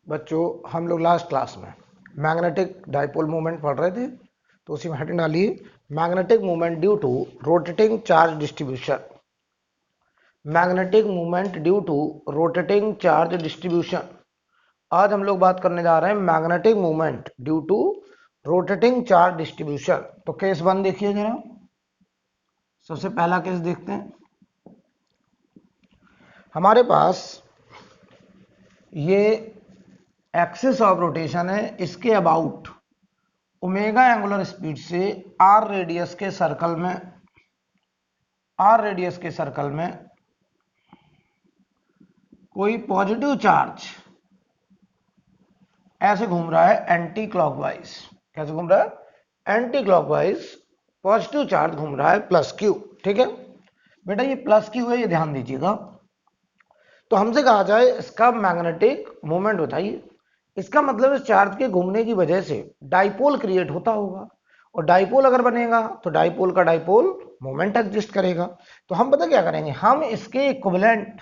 बच्चों हम लोग लास्ट क्लास में मैग्नेटिक डाइपोल मोमेंट पढ़ रहे थे, तो उसी में हेडिंग डालिए magnetic moment due to rotating charge distribution. Magnetic moment due to rotating charge distribution. आज हम लोग बात करने जा रहे हैं magnetic moment due to rotating charge distribution. तो केस 1 देखिए जरा, सबसे पहला केस देखते हैं। हमारे पास ये एक्सिस ऑफ रोटेशन है, इसके अबाउट ओमेगा एंगुलर स्पीड से आर रेडियस के सर्कल में कोई पॉजिटिव चार्ज ऐसे घूम रहा है एंटी क्लॉकवाइज। कैसे घूम रहा है? एंटी क्लॉकवाइज पॉजिटिव चार्ज घूम रहा है प्लस क्यू। ठीक है बेटा, ये प्लस क्यू है, ये ध्यान दीजिएगा। तो हमसे कहा जाए इसका मैग्नेटिक मोमेंट बताइए। इसका मतलब इस चार्ज के घूमने की वजह से डाइपोल क्रिएट होता होगा, और डाइपोल अगर बनेगा तो डाइपोल का डाइपोल मोमेंट एग्जिस्ट करेगा। तो हम पता क्या करेंगे, हम इसके इक्विवेलेंट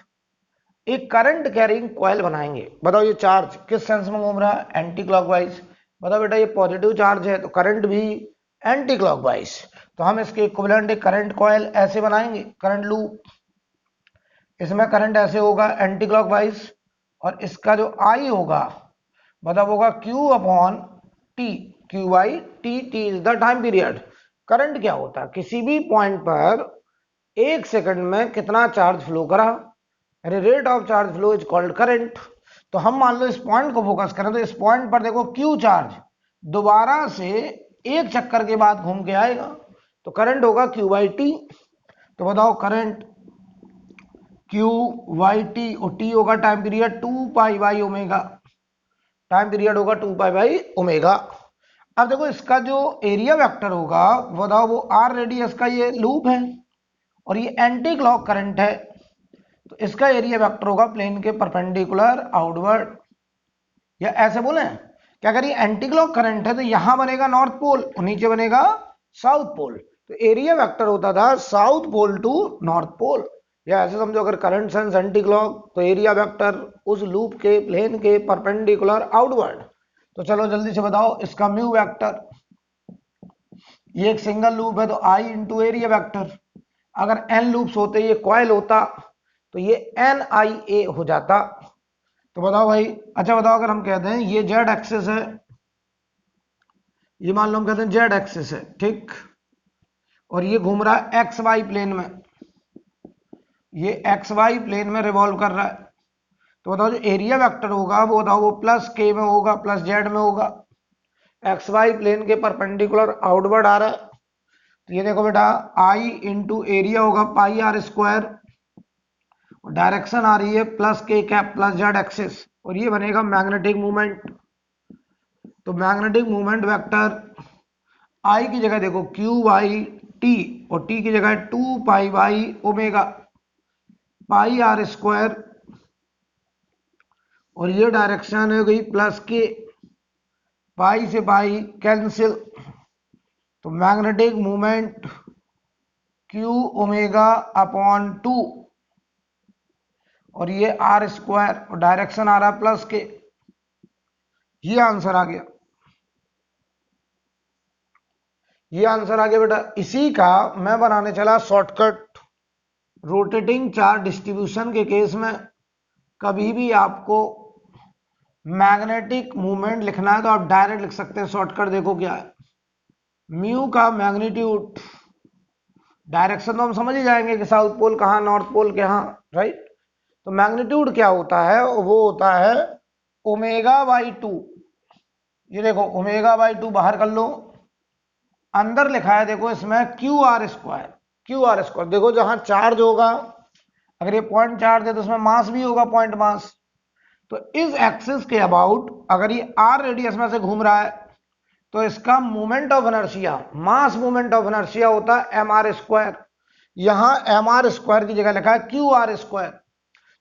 एक करंट कैरिंग कॉइल बनाएंगे। बताओ ये चार्ज किस सेंस में घूम रहा है? Anti clockwise. बताओ बेटा, ये पॉजिटिव चार्ज है तो करंट भी एंटी क्लॉकवाइज। तो हम इसके इक्विवेलेंट एक करंट कॉइल ऐसे बनाएंगे, करंट लूप। इसमें करंट ऐसे होगा एंटी क्लॉकवाइज, और इसका जो आई होगा मतलब होगा Q upon T, Q by T. T is the time period. Current क्या होता है? किसी भी पॉइंट पर 1 सेकंड में कितना चार्ज फ्लो करा, rate of charge flow is called current. तो हम मान लो इस पॉइंट को फोकस करें, तो इस पॉइंट पर देखो Q चार्ज दोबारा से एक चक्कर के बाद घूम के आएगा, तो करंट होगा Q बाई टी। तो बताओ करंट Q बाई टी, और टी होगा time period 2 pi by omega. Time period होगा 2 पाई बाई ओमेगा। अब देखो इसका जो एरिया वेक्टर होगा, बताओ वो आर रेडियस का ये लूप है और ये एंटी क्लॉक करंट है, तो इसका एरिया वेक्टर होगा प्लेन के परपेंडिकुलर आउटवर्ड। या ऐसे बोले क्या करिए, एंटी क्लॉक करंट है तो यहां बनेगा नॉर्थ पोल और नीचे बनेगा साउथ पोल, तो एरिया वेक्टर होता था south pole to north pole. या ऐसे समझो, अगर करंट सेंस एंटी क्लॉक तो एरिया वेक्टर उस लूप के प्लेन के परपेंडिकुलर आउटवर्ड। तो चलो जल्दी से बताओ इसका म्यू वेक्टर। ये एक सिंगल लूप है तो आई इंटू एरिया वेक्टर। अगर एन लूप्स होते, ये कॉइल होता, तो ये एन आई ए हो जाता। तो बताओ भाई, अच्छा बताओ, अगर हम कहते हैं ये जेड एक्सिस है, ये मान लो हम कहते हैं जेड एक्सिस है, ठीक, और ये घूम रहा है एक्स वाई प्लेन में, ये एक्स वाई प्लेन में रिवॉल्व कर रहा है, तो बताओ जो एरिया वेक्टर होगा वो बताओ वो प्लस के में होगा, प्लस जेड में होगा। एक्स वाई प्लेन के परपेंडिकुलर आउटवर्ड आ रहा है, तो ये देखो बेटा आई इंटू एरिया होगा पाई आर स्क्वायर, और डायरेक्शन आ रही है plus k cap plus Z axis, और ये बनेगा मैग्नेटिक मूवमेंट। तो मैग्नेटिक मूवमेंट वेक्टर आई की जगह देखो क्यू बाई टी, और टी की जगह 2 pi by omega pi are square, और ये डायरेक्शन हो गई प्लस के, पाई से पाई कैंसिल, तो magnetic movement Q omega upon 2, और ये आर स्क्वायर, और डायरेक्शन आ रहा है प्लस के। ये आंसर आ गया, ये आंसर आ गया बेटा। इसी का मैं बनाने चला शॉर्टकट। रोटेटिंग चार्ज डिस्ट्रीब्यूशन के केस में कभी भी आपको मैग्नेटिक मूवमेंट लिखना है तो आप डायरेक्ट लिख सकते हैं। शॉर्टकट देखो क्या है, म्यू का मैग्नीट्यूड, डायरेक्शन तो हम समझ ही जाएंगे कि साउथ पोल कहाँ, नॉर्थ पोल कहाँ, राइट। तो मैग्नीट्यूड क्या होता है? वो होता है ओमेगा बाई 2। ये देखो ओमेगा बाई 2 बाहर कर लो, अंदर लिखा है देखो इसमें Q R square. Q R square देखो, जहां चार्ज होगा, अगर ये पॉइंट चार्ज है तो उसमें मास भी होगा, पॉइंट मास। तो इस एक्सिस के अबाउट अगर ये आर रेडियस में से घूम रहा है तो इसका moment of inertia, mass moment of inertia होता है एम आर स्क्वायर। यहां एम आर स्क्वायर की जगह लिखा है क्यू आर स्क्वायर।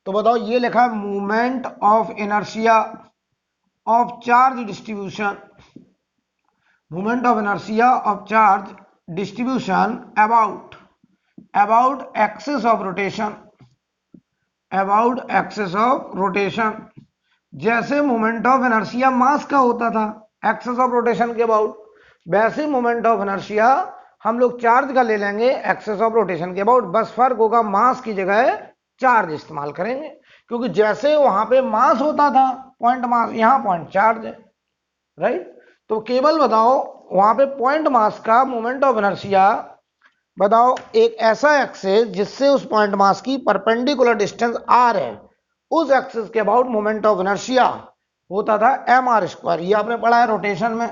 तो बताओ ये लिखा है moment of inertia of charge distribution, moment of inertia of charge distribution about axis of rotation, about axis of rotation. जैसे मोमेंट ऑफ इनर्शिया मास का होता था एक्सेस ऑफ रोटेशन के अबाउट, वैसे मोमेंट ऑफ इनर्शिया हम लोग चार्ज का ले लेंगे एक्सेस ऑफ रोटेशन के अबाउट, बस फर्क होगा मास की जगह चार्ज इस्तेमाल करेंगे, क्योंकि जैसे वहां पे मास होता था पॉइंट मास, यहां पॉइंट चार्ज है, राइट। तो केवल बताओ वहां पे पॉइंट मास का मोमेंट ऑफ इनर्शिया, बताओ एक ऐसा एक्सेस जिससे उस पॉइंट मास की परपेंडिकुलर डिस्टेंस आर है, उस एक्सेस के अबाउट मोमेंट ऑफ इनर्शिया होता था एम आर स्क्वायर। ये आपने पढ़ा है रोटेशन में,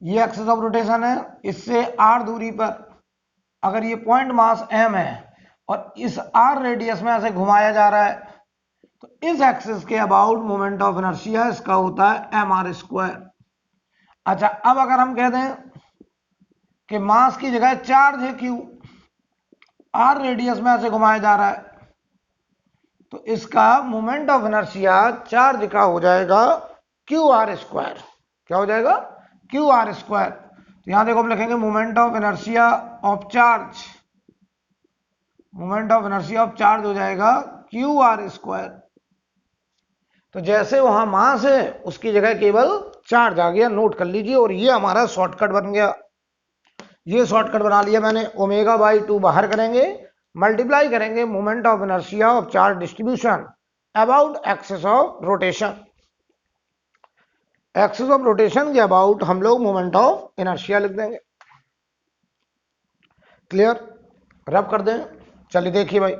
ये एक्सेस ऑफ रोटेशन है, इससे आर दूरी पर अगर ये पॉइंट मास एम है और इस आर रेडियस में ऐसे घुमाया जा रहा है, तो इस एक्सिस के अबाउट मोमेंट ऑफ इनर्शिया इसका होता है एम आर स्क्वायर। अच्छा, अब अगर हम कह दें कि मास की जगह चार्ज है क्यू, आर रेडियस में ऐसे घुमाया जा रहा है, तो इसका मोमेंट ऑफ इनर्शिया चार्ज का हो जाएगा क्यू आर स्क्वायर। क्या हो जाएगा? Q R square. तो यहां देखो हम लिखेंगे moment of inertia of charge, moment of inertia of charge हो जाएगा क्यू आर स्क्वायर। तो जैसे वहां मास है उसकी जगह केवल चार्ज आ गया, नोट कर लीजिए। और ये हमारा शॉर्टकट बन गया, ये शॉर्टकट बना लिया मैंने। ओमेगा बाई 2 बाहर करेंगे, मल्टीप्लाई करेंगे moment of inertia of charge distribution about axis of rotation. Axis of rotation के अबाउट हम लोग मोमेंट ऑफ इनर्शिया लिख देंगे। क्लियर? रब कर दें। चलिए देखिए भाई,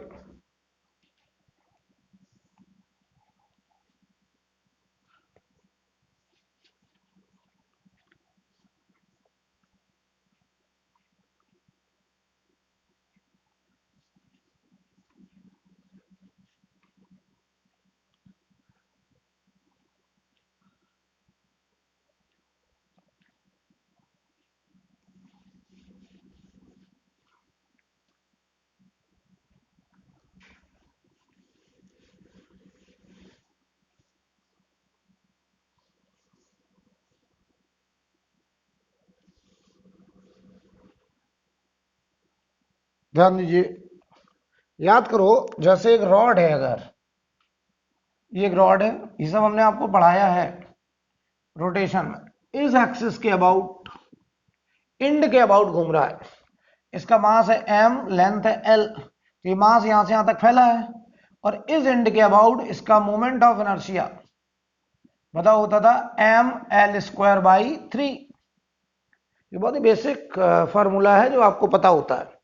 ध्यान दीजिए, याद करो जैसे एक रॉड है, अगर ये एक रॉड है, ये सब हमने आपको पढ़ाया है रोटेशन में, इस एक्सिस के अबाउट, इंड के अबाउट घूम रहा है, इसका मास है m, लेंथ है l, तो ये मास यहां से यहां तक फैला है, और इस इंड के अबाउट इसका मोमेंट ऑफ इनर्शिया बताओ होता था m l स्क्वायर बाई 3। ये बहुत ही बेसिक फार्मूला है जो आपको पता होता है।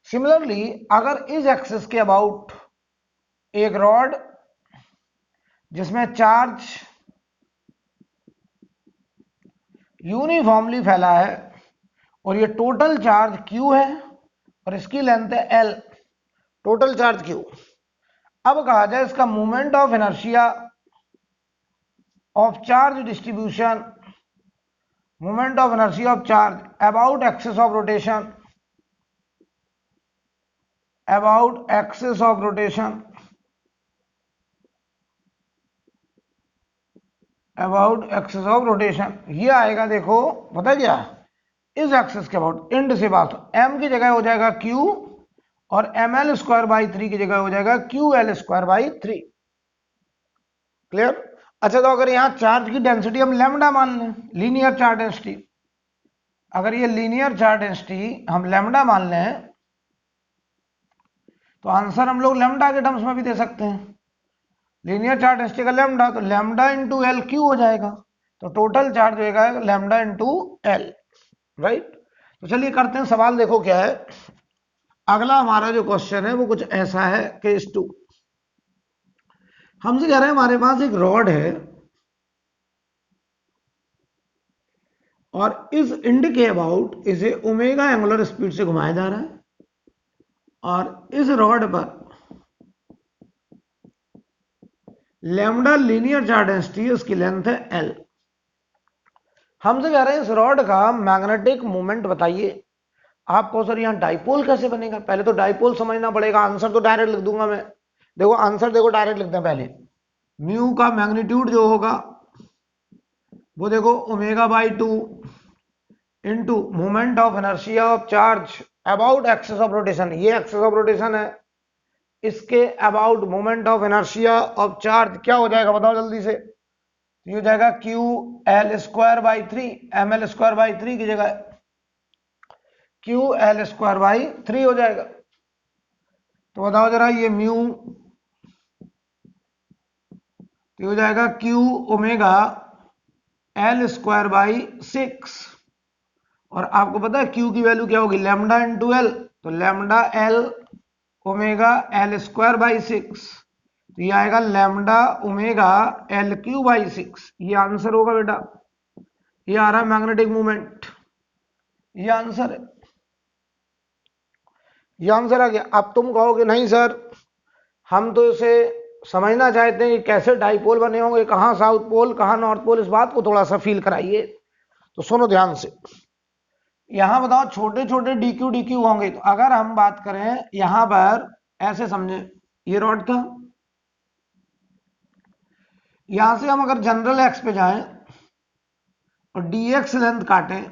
सिमिलरली अगर इस एक्सिस के अबाउट एक रॉड जिसमें चार्ज यूनिफॉर्मली फैला है और ये टोटल चार्ज Q है और इसकी लेंथ है L, टोटल चार्ज Q। अब कहा जाए इसका moment of inertia of charge distribution, moment of inertia of charge about axis of rotation, about axis of rotation, about axis of rotation, ये आएगा देखो पता क्या, इस एक्सिस के अबाउट इंड से बात, m की जगह हो जाएगा q और ml स्क्वायर बाई 3 की जगह हो जाएगा ql स्क्वायर बाई 3। क्लियर? अच्छा, तो अगर यहां चार्ज की डेंसिटी हम लैम्डा मान लें, लीनियर चार्ज डेंसिटी, अगर ये लीनियर चार्ज डेंसिटी हम लैम्डा मान लें तो आंसर हम लोग लैम्डा के टर्म्स में भी दे सकते हैं। लीनियर चार्ज डेंसिटी का लैम्डा, तो लैम्डा इंटू एल क्यू हो जाएगा, तो टोटल चार्ज होगा लैम्डा इंटू एल, राइट। तो चलिए करते हैं सवाल, देखो क्या है। अगला हमारा जो क्वेश्चन है वो कुछ ऐसा है, केस 2। हमसे कह रहे हैं हमारे पास एक रॉड है और इस इंड के अबाउट इसे ओमेगा एंगुलर स्पीड से घुमाया जा रहा है, और इस रॉड पर लैम्डा लीनियर चार्ज डेंसिटी है, उसकी लेंथ है एल। हमसे कह रहे हैं इस रॉड का मैग्नेटिक मोमेंट बताइए। आपको सर यहाँ डाइपोल कैसे बनेगा, पहले तो डाइपोल समझना पड़ेगा, आंसर तो डायरेक्ट लिख दूंगा मैं। देखो आंसर देखो डायरेक्ट लिखते हैं, पहले म्यू का मैग्नीट्यूड जो होगा वो देखो omega by 2 into moment of inertia of charge about axis of rotation, ये एक्सिस ऑफ रोटेशन है, इसके about moment of inertia of charge क्या हो जाएगा बताओ जल्दी से। ये हो जाएगा Q L square by 3, M L square by 3 की जगह क्यू एल स्क्वायर बाई 3 हो जाएगा। तो बताओ जरा ये म्यू, तो हो जाएगा Q omega L square by 6। और आपको पता है क्यू की वैल्यू क्या होगी, लैम्डा इंटू एल, तो lambda L omega L square by 6, तो ये आएगा lambda omega L Q by 6। ये आंसर होगा बेटा, ये आ रहा है मैग्नेटिक मूवमेंट, ये आंसर है, ये आंसर आ गया। अब तुम कहोगे नहीं सर हम तो इसे समझना चाहते हैं कि कैसे डाइपोल बने होंगे, कहाँ साउथ पोल कहाँ नॉर्थ पोल, इस बात को थोड़ा सा फील कराइए। तो सुनो ध्यान से, यहां बताओ छोटे छोटे डीक्यू डीक्यू होंगे, तो अगर हम बात करें यहां पर ऐसे समझे, ये रॉड था, यहां से हम अगर जनरल एक्स पे जाएं और डीएक्स लेंथ काटें,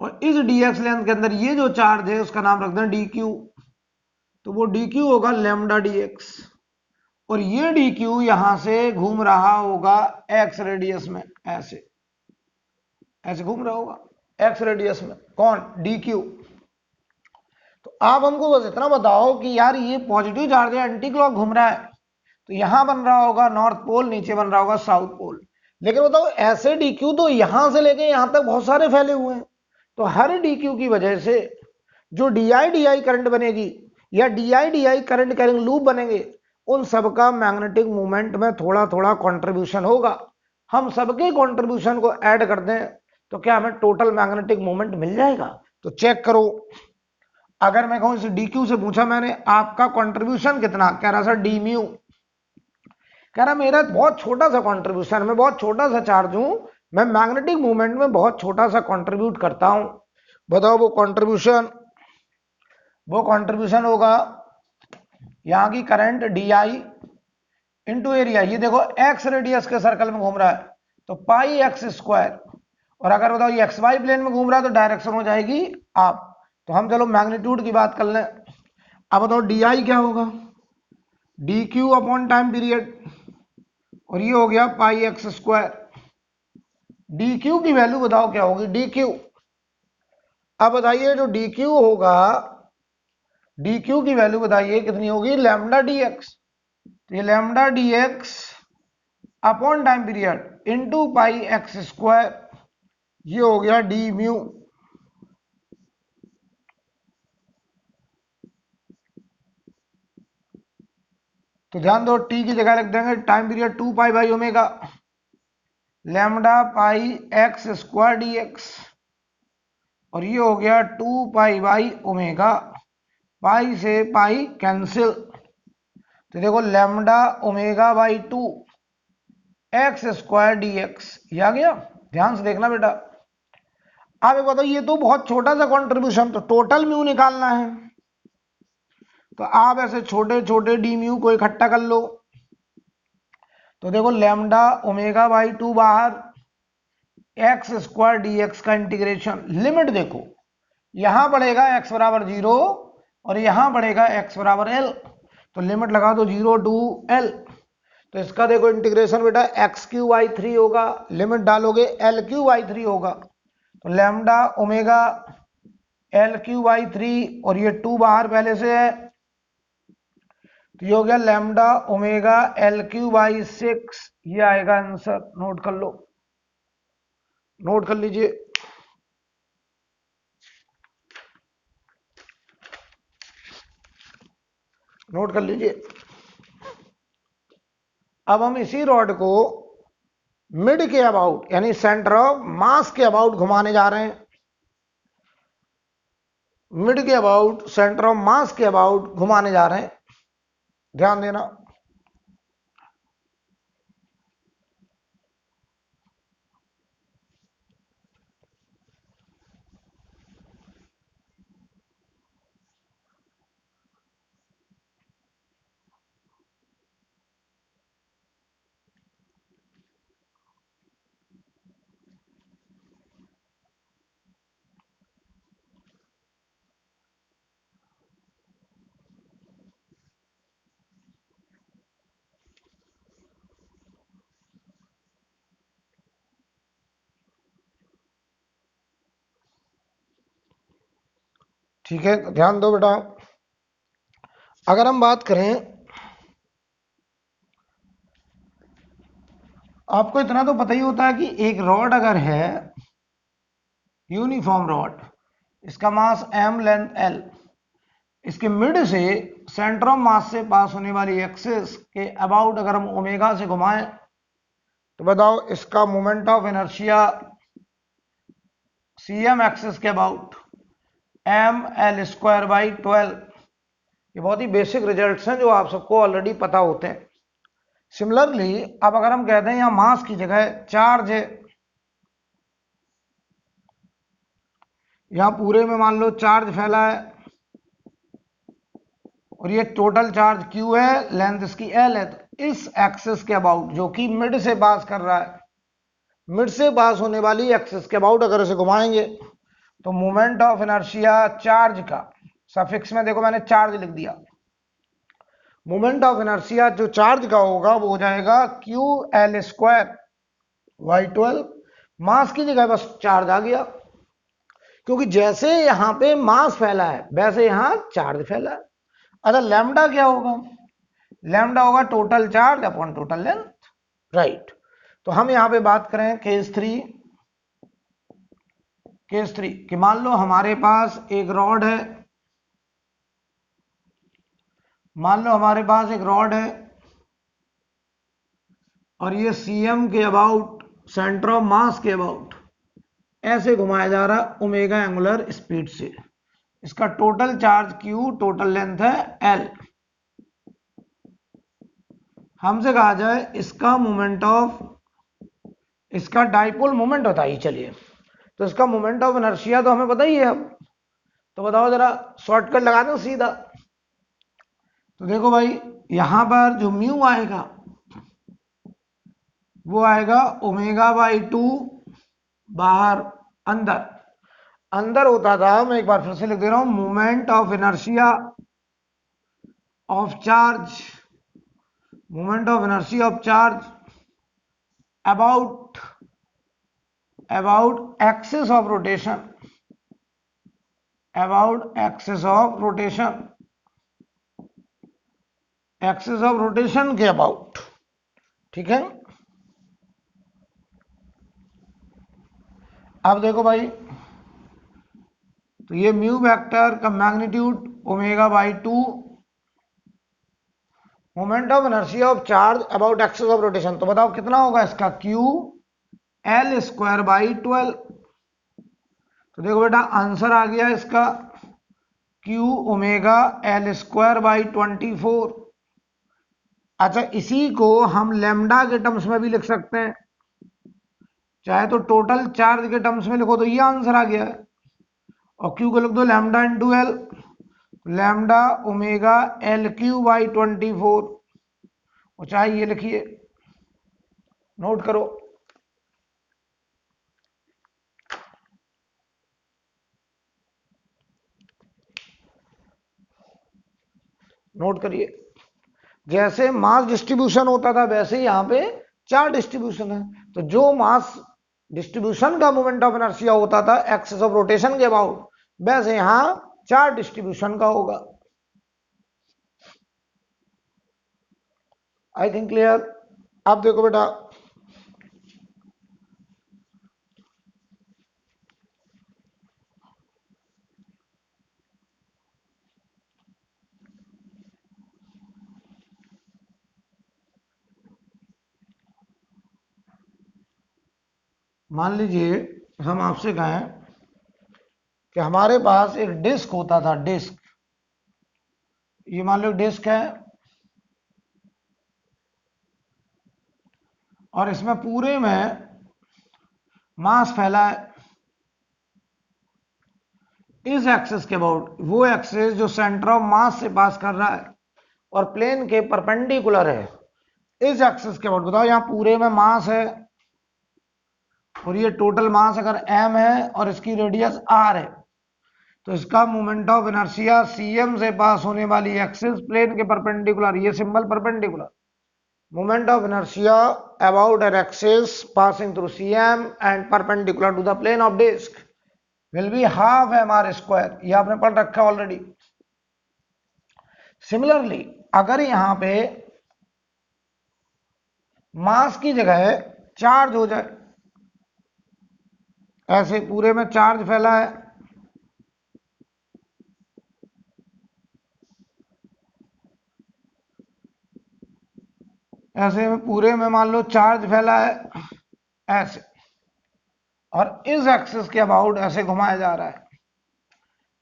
और इस डीएक्स लेंथ के अंदर ये जो चार्ज है उसका नाम रख दें डीक्यू, तो वो डीक्यू होगा लैम्डा डीएक्स। और ये डीक्यू यहां से घूम रहा होगा एक्स रेडियस में, ऐसे ऐसे घूम रहा होगा एक्स रेडियस में, कौन, डीक्यू। तो आप हमको बस इतना बताओ कि यार ये पॉजिटिव चार्ज है, एंटी क्लॉक घूम रहा है, तो यहां बन रहा होगा नॉर्थ पोल, नीचे बन रहा होगा साउथ पोल। लेकिन बताओ ऐसे डीक्यू तो यहां से लेके यहां तक बहुत सारे फैले हुए हैं, तो हर डीक्यू की वजह से जो डीआई डीआई करंट बनेगी या DI DI current carrying loop बनेंगे, उन सबका मैग्नेटिक मूवमेंट में थोड़ा थोड़ा कंट्रीब्यूशन होगा। हम सबके कंट्रीब्यूशन को ऐड कर दें तो क्या हमें टोटल मैग्नेटिक मूवमेंट मिल जाएगा। तो चेक करो, अगर मैं कहूं इस डीक्यू से पूछा मैंने आपका कंट्रीब्यूशन कितना, कह रहा सर डी म्यू, कह रहा मेरा बहुत छोटा सा कंट्रीब्यूशन, मैं बहुत छोटा सा चार्ज हूं, मैं मैग्नेटिक मूवमेंट में बहुत छोटा सा कंट्रीब्यूट करता हूं। बताओ वो कंट्रीब्यूशन होगा यहां की current D I into area. ये देखो एक्स रेडियस के सर्कल में घूम रहा है तो पाई एक्स स्क्वायर, और अगर बताओ ये एक्स वाई प्लेन में घूम रहा है तो डायरेक्शन हो जाएगी आप। तो हम चलो मैग्नीट्यूड की बात कर लें। अब बताओ डी आई क्या होगा, D Q upon time period, और ये हो गया पाई एक्स स्क्वायर। डी क्यू की वैल्यू बताओ क्या होगी, डी क्यू। अब बताइए जो डी क्यू होगा, डी क्यू की वैल्यू बताइए कितनी होगी, लैम्डा डी एक्स। तो ये lambda D x upon time period into pi x square, ये हो गया डी म्यू। तो ध्यान दो टी की जगह लिख देंगे time period 2 pi by omega lambda pi x square D x, और ये हो गया 2 पाई बाई ओमेगा, पाई से पाई कैंसिल, तो देखो lambda omega by 2 x square D x, ये आ गया। ध्यान से देखना बेटा, आप ये बताओ ये तो बहुत छोटा सा कंट्रीब्यूशन, तो टोटल म्यू निकालना है, तो आप ऐसे छोटे छोटे डी म्यू को इकट्ठा कर लो। तो देखो लैम्डा ओमेगा बाई 2 बाहर, एक्स स्क्वायर डी एक्स का इंटीग्रेशन, लिमिट देखो यहां बढ़ेगा एक्स बराबर 0 और यहां बढ़ेगा एक्स बराबर एल, तो लिमिट लगा दो 0 टू एल। तो इसका देखो इंटीग्रेशन बेटा एक्स क्यू बाई 3 होगा, लिमिट डालोगे एल क्यू बाई 3 होगा, तो lambda omega L Q by 3, और ये 2 बाहर पहले से है, तो ये हो गया lambda omega L Q by 6, ये आएगा आंसर। नोट कर लो, नोट कर लीजिए। नोट कर लीजिए। अब हम इसी रॉड को मिड के अबाउट यानी सेंटर ऑफ मास के अबाउट घुमाने जा रहे हैं, मिड के अबाउट सेंटर ऑफ मास के अबाउट घुमाने जा रहे हैं, ध्यान देना। ठीक है, ध्यान दो बेटा। अगर हम बात करें, आपको इतना तो पता ही होता है कि एक रॉड अगर है, यूनिफॉर्म रॉड, इसका मास m, लेंथ l, इसके मिड से सेंटर ऑफ मास से पास होने वाली एक्सिस के अबाउट अगर हम ओमेगा से घुमाएं तो बताओ इसका moment of inertia cm axis के अबाउट ml²/12। ये बहुत ही बेसिक रिजल्ट्स हैं जो आप सबको ऑलरेडी पता होते हैं। सिमिलरली अब अगर हम कहते हैं यहां मास की जगह चार्ज है, यहां पूरे में मान लो चार्ज फैला है और ये टोटल चार्ज Q है, लेंथ इसकी L है, तो इस एक्सिस के अबाउट जो कि मिड से पास कर रहा है, मिड से पास होने वाली एक्सिस के अबाउट अगर इसे घुमाएंगे तो मोमेंट ऑफ इनर्शिया चार्ज का, सफिक्स में देखो मैंने चार्ज लिख दिया, मोमेंट ऑफ इनर्शिया जो चार्ज का होगा वो हो जाएगा QL²/12। मास की जगह बस चार्ज आ गया, क्योंकि जैसे यहां पे मास फैला है वैसे यहां चार्ज फैला है। अच्छा लैम्डा क्या होगा? लैम्डा होगा total charge upon total length, right. तो हम यहां पे बात करें केस 3 कि मान लो हमारे पास एक रॉड है, मान लो हमारे पास एक रॉड है और ये cm के अबाउट, सेंटर ऑफ मास के अबाउट ऐसे घुमाया जा रहा है ओमेगा एंगुलर स्पीड से। इसका total charge Q, total length है L। हमसे कहा जाए इसका मोमेंट ऑफ, इसका डाइपोल मोमेंट बताइए। चलिए, तो इसका मोमेंट ऑफ इनर्शिया तो हमें पता ही है। अब तो बताओ जरा, शॉर्टकट लगा दो सीधा। तो देखो भाई, यहां पर जो म्यू आएगा वो आएगा ω/2 बाहर, अंदर अंदर होता था, मैं एक बार फिर से लिख दे रहा हूं, moment of inertia of charge, moment of inertia of charge about axis of rotation, about axis of rotation, axis of rotation के अबाउट। ठीक है, अब देखो भाई, तो ये म्यू वेक्टर का magnitude ω/2, moment of inertia of charge about axis of rotation, तो बताओ कितना होगा इसका QL²/12। तो देखो बेटा आंसर आ गया इसका Q ω/L²/24। अच्छा इसी को हम लैम्डा के टर्म्स में भी लिख सकते हैं, चाहे तो टोटल चार्ज के टर्म्स में लिखो तो ये आंसर आ गया है, और Q को लिख दो lambda into L, lambda ω/L³/24, और चाहे ये लिखिए, नोट करो। नोट करिए, जैसे मास डिस्ट्रीब्यूशन होता था वैसे ही यहां पे चार्ज डिस्ट्रीब्यूशन है। तो जो मास डिस्ट्रीब्यूशन का मोमेंट ऑफ इनर्शिया होता था एक्सिस ऑफ रोटेशन के अबाउट, वैसे यहां चार्ज डिस्ट्रीब्यूशन का होगा। आई थिंक क्लियर। अब देखो बेटा, मान लीजिए हम आपसे कहें कि हमारे पास एक डिस्क होता था, डिस्क, ये मान लो डिस्क है और इसमें पूरे में मास फैला है इस एक्सिस के अबाउट, वो एक्सिस जो सेंटर ऑफ मास से पास कर रहा है और प्लेन के परपेंडिकुलर है इस एक्सिस के अबाउट। बताओ यहां पूरे में मास है और ये टोटल मास अगर m है और इसकी रेडियस r है, तो इसका मोमेंट ऑफ इनर्शिया cm से पास होने वाली एक्सिस प्लेन के परपेंडिकुलर, ये symbol perpendicular, moment of inertia about an axis passing through cm and perpendicular to the plane of disc, will be half M R square, ये आपने पढ़ रखा ऑलरेडी। सिमिलरली अगर यहां पे मास की जगह चार्ज हो जाए, ऐसे पूरे में चार्ज फैला है, ऐसे में पूरे में मान लो चार्ज फैला है ऐसे, और इस एक्सिस के अबाउट ऐसे घुमाया जा रहा है,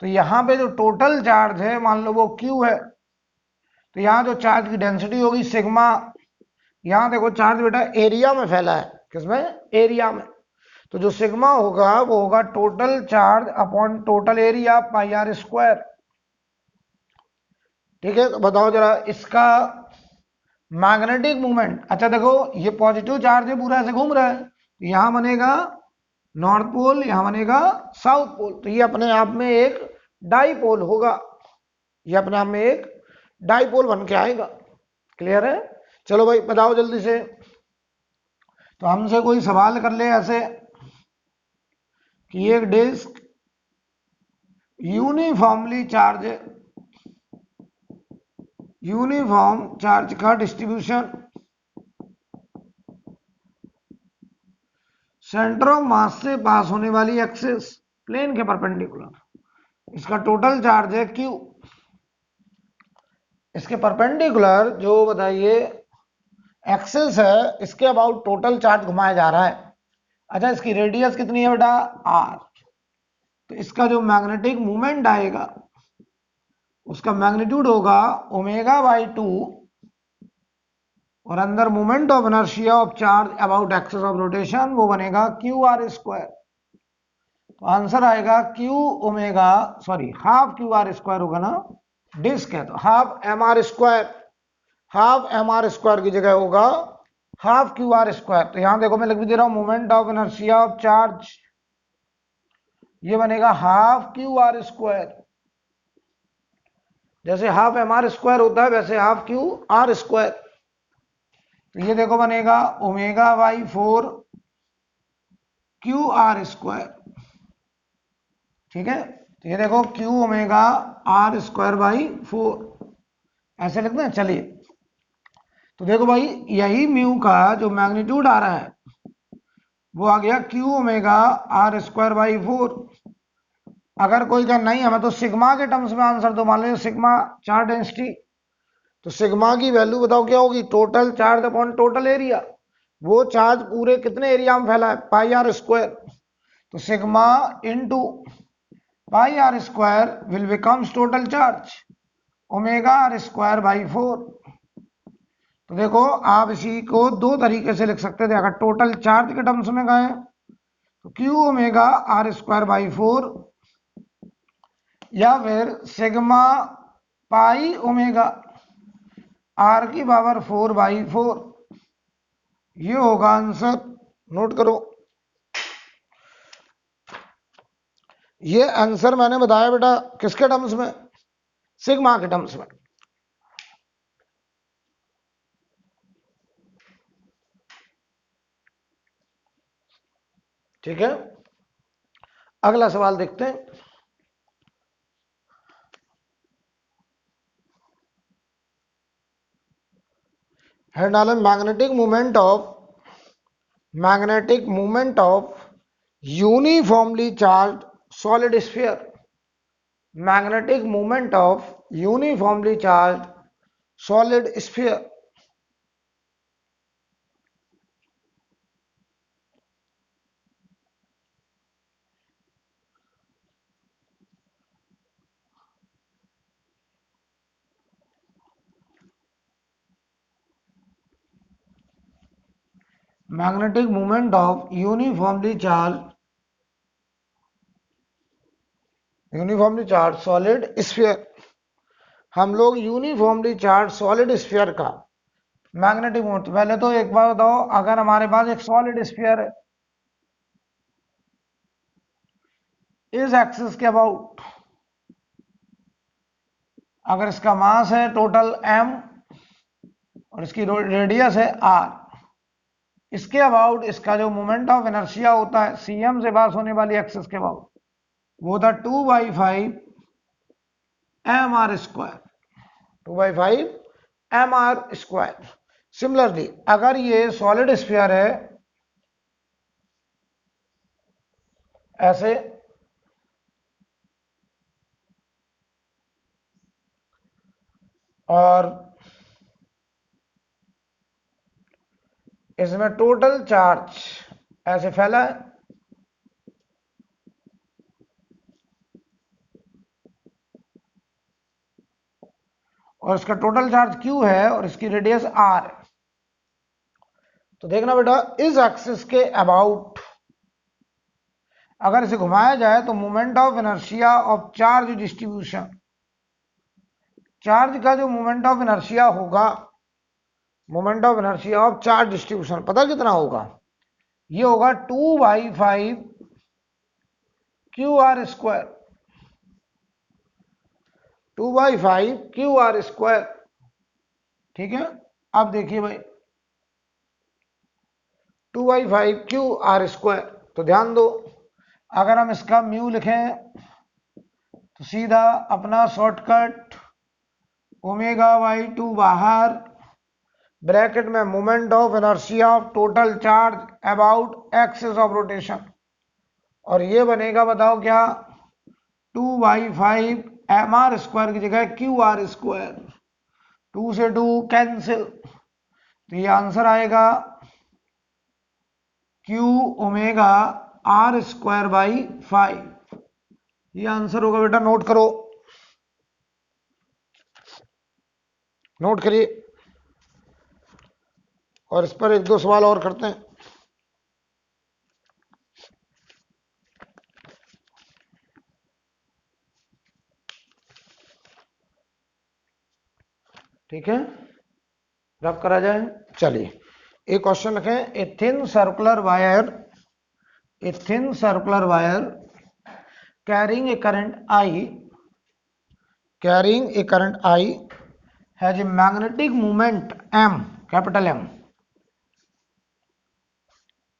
तो यहां पे जो टोटल चार्ज है मान लो वो Q है, तो यहां जो चार्ज की डेंसिटी होगी सिग्मा, यहां देखो चार्ज बेटा एरिया में फैला है, किसमें, एरिया में, तो जो सिग्मा होगा वो होगा total charge upon total area pi are square. ठीक है, तो बताओ जरा इसका मैग्नेटिक मूवमेंट। अच्छा देखो ये पॉजिटिव चार्ज है, पूरा ऐसे घूम रहा है, तो यहां बनेगा नॉर्थ पोल, यहां बनेगा साउथ पोल, तो ये अपने आप में एक डाईपोल होगा, ये अपने आप में एक डाईपोल बन के आएगा। क्लियर है? चलो भाई बताओ जल्दी से। तो हमसे कोई सवाल कर ले ऐसे कि एक disc uniformly charge, uniform charge का डिस्ट्रीब्यूशन सेंटर ऑफ मास से पास होने वाली एक्सिस प्लेन के परपेंडिकुलर, इसका टोटल चार्ज है Q, इसके परपेंडिकुलर जो बताइए एक्सिस है इसके अबाउट टोटल चार्ज घुमाया जा रहा है। अच्छा इसकी रेडियस कितनी है बेटा, R, तो इसका जो मैग्नेटिक मूवमेंट आएगा उसका मैग्नीट्यूड होगा ओमेगा बाई 2, और अंदर moment of inertia of charge about axis of rotation वो बनेगा क्यू आर स्क्वायर। तो आंसर आएगा Q omega, sorry half Q R square होगा ना, डिस्क है तो half M R square, half M R square की जगह होगा हाफ क्यू आर स्क्वायर। तो यहां देखो मैं लिख भी दे रहा हूं moment of inertia of charge, ये बनेगा हाफ क्यू आर स्क्वायर, जैसे हाफ एम आर स्क्वायर होता है वैसे हाफ क्यू आर स्क्वायर, तो ये देखो बनेगा omega by 4 Q R square. ठीक है, तो ये देखो Q omega R square by 4, ऐसे लिखते हैं। चलिए तो देखो भाई यही म्यू का जो मैग्नीट्यूड आ रहा है वो आ गया Q omega R square by 4। अगर कोई का नहीं हमें तो सिग्मा के टर्म्स में आंसर दो, मान लीजिए सिग्मा चार्ज डेंसिटी, तो सिग्मा की वैल्यू बताओ क्या होगी, total charge upon total area, वो चार्ज पूरे कितने एरिया में फैला है, पाई आर स्क्वायर, तो sigma into pi are square will becomes total charge omega R square by 4। तो देखो आप इसी को दो तरीके से लिख सकते थे, अगर टोटल चार्ज के टर्म्स में गए तो Q omega R square by 4, या फिर सिग्मा पाई ओमेगा आर की पावर 4 बाई 4, ये होगा आंसर। नोट करो, ये आंसर मैंने बताया बेटा किसके टर्म्स में, सिग्मा के टर्म्स में। ठीक है, अगला सवाल देखते हैं। है डाला magnetic movement of uniformly charge solid sphere, magnetic movement of uniformly charge solid sphere. Magnetic movement of uniformly charge solid sphere. हम लोग यूनिफॉर्मली चार्ज सॉलिड स्फीयर का मैग्नेटिक मूवमेंट, पहले तो एक बार बताओ, अगर हमारे पास एक सॉलिड स्फीयर है इस एक्सिस के अबाउट, अगर इसका मास है टोटल m और इसकी रेडियस है r, इसके अबाउट इसका जो मोमेंट ऑफ इनर्शिया होता है cm से पास होने वाली एक्सिस के अबाउट, वो था 2/5 mr square, 2/5 mr square. Similarly अगर ये सॉलिड स्फीयर है ऐसे, और इसमें टोटल चार्ज ऐसे फैला है, और इसका टोटल चार्ज Q है और इसकी रेडियस R है, तो देखना बेटा इस एक्सिस के अबाउट अगर इसे घुमाया जाए तो moment of inertia of charge distribution, charge का जो मोमेंट ऑफ इनर्शिया होगा, moment of inertia of charge distribution पता कितना होगा? ये होगा 2/5 QR स्क्वायर, 2/5 QR स्क्वायर। ठीक है, अब देखिए भाई 2/5 QR स्क्वायर, तो ध्यान दो अगर हम इसका म्यू लिखें तो सीधा अपना शॉर्टकट ω/2 बाहर, ब्रैकेट में moment of inertia of total charge about axis of rotation, और ये बनेगा बताओ क्या? 2/5 mr स्क्वायर की जगह QR स्क्वायर, 2 से 2 कैंसिल, तो ये आंसर आएगा Q⍵R²/5। ये आंसर होगा बेटा, नोट करो, नोट करिए, और इस पर एक दो सवाल और करते हैं। ठीक है, रब करा जाए। चलिए एक क्वेश्चन लिखें, a thin circular wire, a thin circular wire carrying a current I, carrying a current I has a magnetic moment M, capital M।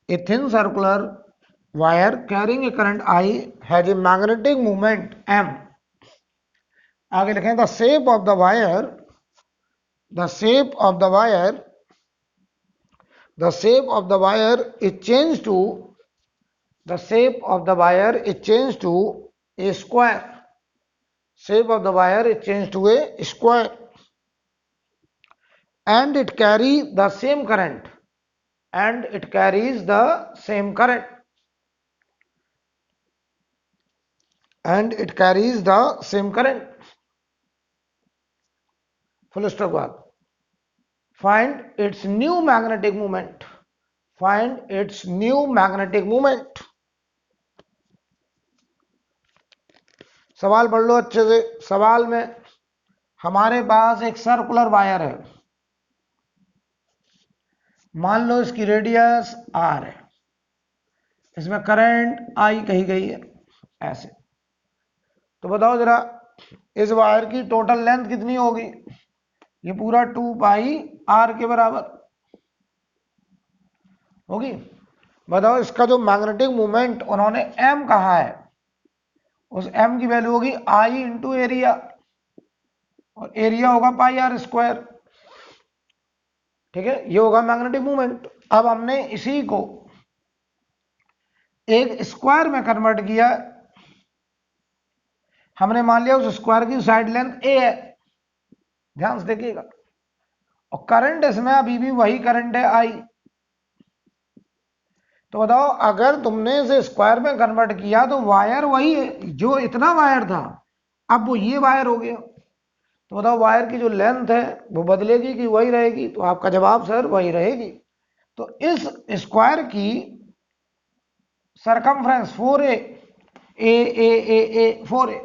A thin circular wire carrying a current I has a magnetic moment M। आगे लिखें the shape of the wire, the shape of the wire, the shape of the wire is changed to, the shape of the wire is changed to a square, shape of the wire is changed to a square, and it carries the same current, and it carries the same current, and it carries the same current, full stop बाद। Find its new magnetic moment, find its new magnetic moment। सवाल पढ़ लो अच्छे से। सवाल में हमारे पास एक circular wire है, मान लो इसकी रेडियस R है, इसमें करंट I कही गई है ऐसे, तो बताओ जरा इस वायर की टोटल लेंथ कितनी होगी? ये पूरा 2πr के बराबर होगी। बताओ इसका जो मैग्नेटिक मोमेंट उन्होंने m कहा है, उस m की वैल्यू होगी I इंटू एरिया, और एरिया होगा πr²। ठीक है, ये होगा मैग्नेटिक मोमेंट। अब हमने इसी को एक स्क्वायर में कन्वर्ट किया, हमने मान लिया उस स्क्वायर की साइड लेंथ a है, ध्यान से देखिएगा, और करंट इसमें अभी भी वही करंट है I। तो बताओ अगर तुमने इसे स्क्वायर में कन्वर्ट किया तो वायर वही है, जो इतना वायर था अब वो ये वायर हो गया, तो बताओ वायर की जो लेंथ है वो बदलेगी कि वही रहेगी? तो आपका जवाब सर वही रहेगी। तो इस स्क्वायर की सरकमफ्रेंस 4a, ए 4a,